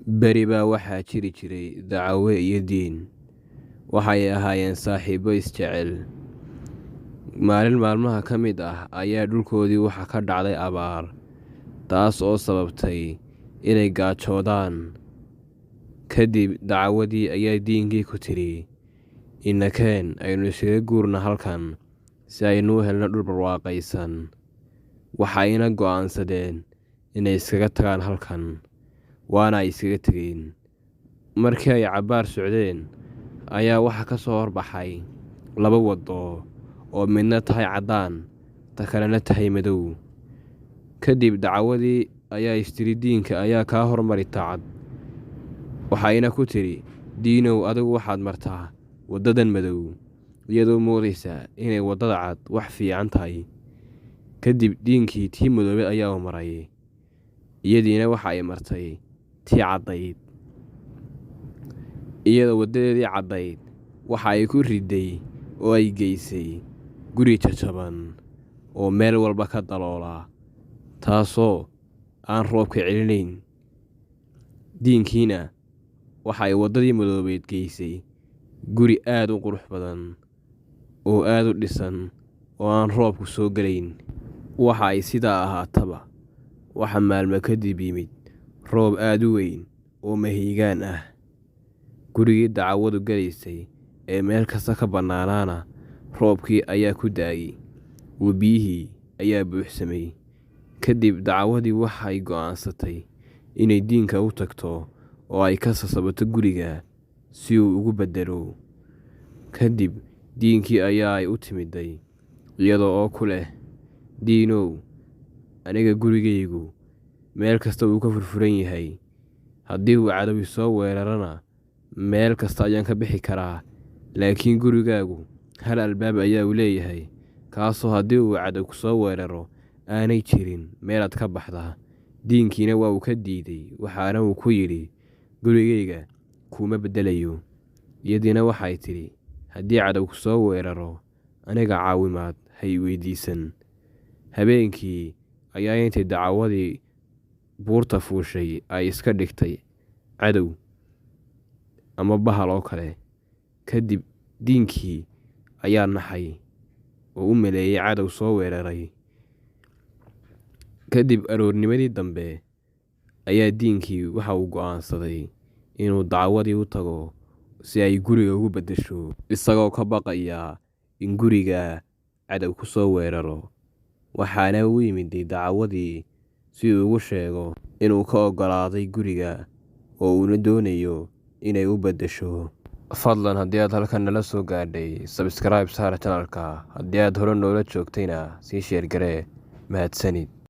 Beri baa waxaa jiri jiray dacawe iyo diin. Waxay ahaayeen saaxiibo isjecel. Maalin maalmaha ka mid ah ayaa dhulkoodii waxa ka dhacday abaar, taas oo sababtay inay gaajoodaan. Kadib dacawadii ayaa diinkii ku tiri, innakeen aynu iskaga guurna halkan si aynu u helno dhul barwaaqaysan. Waxayna go'aansadeen inay iskaga tagaan halkan, waana ay iskaga tegeen. Markii ay cabbaar socdeen ayaa waxa ka soo horbaxay laba waddo oo midna tahay caddaan ta kalena tahay madow. Kadib dacawadii ayaa istiri diinka ayaa kaa hormari tacad. Waxayna ku tiri, diinow adigu waxaad martaa waddadan madow, iyadoo moodaysa inay waddada cad wax fiican tahay. Kadib diinkii tii madoobe ayaa maray, iyadiina waxa ay martay tii caddayd. Iyadoo waddadeedii caddayd waxa ay ku riday oo ay geysay guri jajaban oo meel walba ka daloola, taasoo aan roobka celinayn. Diinkiina waxa ay waddadii madoobeed geysay guri aad u qurux badan oo aad u dhisan oo aan roobku soo gelayn. Waxa ay sidaa ahaataba waxa maalmo kadib yimid roob aad u weyn oo mahiigaan ah. Gurigii dacawadu galaysay ee meel kasta ka bannaanaana roobkii ayaa ku da'ay, webiyihii ayaa buuxsamay. Kadib dacawadii waxay go'aansatay inay diinka u tagto oo ay ka sasabato guriga si uu ugu beddelo. Kadib diinkii ayaa ay u timiday iyada oo ku leh, diinow aniga gurigaygu meel kasta wuu ka furfuran yahay. Haddii uu cadowi soo weerarana meel kasta ayaan ka bixi karaa, laakiin gurigaagu hal albaab ayaa uu leeyahay, kaasoo haddii uu cadow ku soo weeraro aanay jirin meelaad ka baxdaa. Diinkiina waa uu ka diiday, waxaana uu ku yidhi, gurigayga kuma beddelayo. Iyadiina waxay tidhi, haddii cadow ku soo weeraro aniga caawimaad ha i weydiisan. Habeenkii ayaa intay dacawadii buurta fuushay ay iska dhigtay cadow ama bahal oo kale. Kadib diinkii ayaa naxay oo u maleeyay cadow soo weeraray. Kadib aroornimadii dambe ayaa diinkii waxa uu go'aansaday inuu dacawadii u tago si ay guriga ugu beddesho, isagoo ka baqaya in guriga cadow ku soo weeraro. Waxaana u yimiday dacawadii si uu ugu sheego inuu ka oggolaaday guriga oo uuna doonayo inay u beddesho. Fadlan haddii aad halkan nala soo gaadhay, subscribe saar channelka. Haddii aad hore noola joogtayna sii sheer garee. Mahadsanid.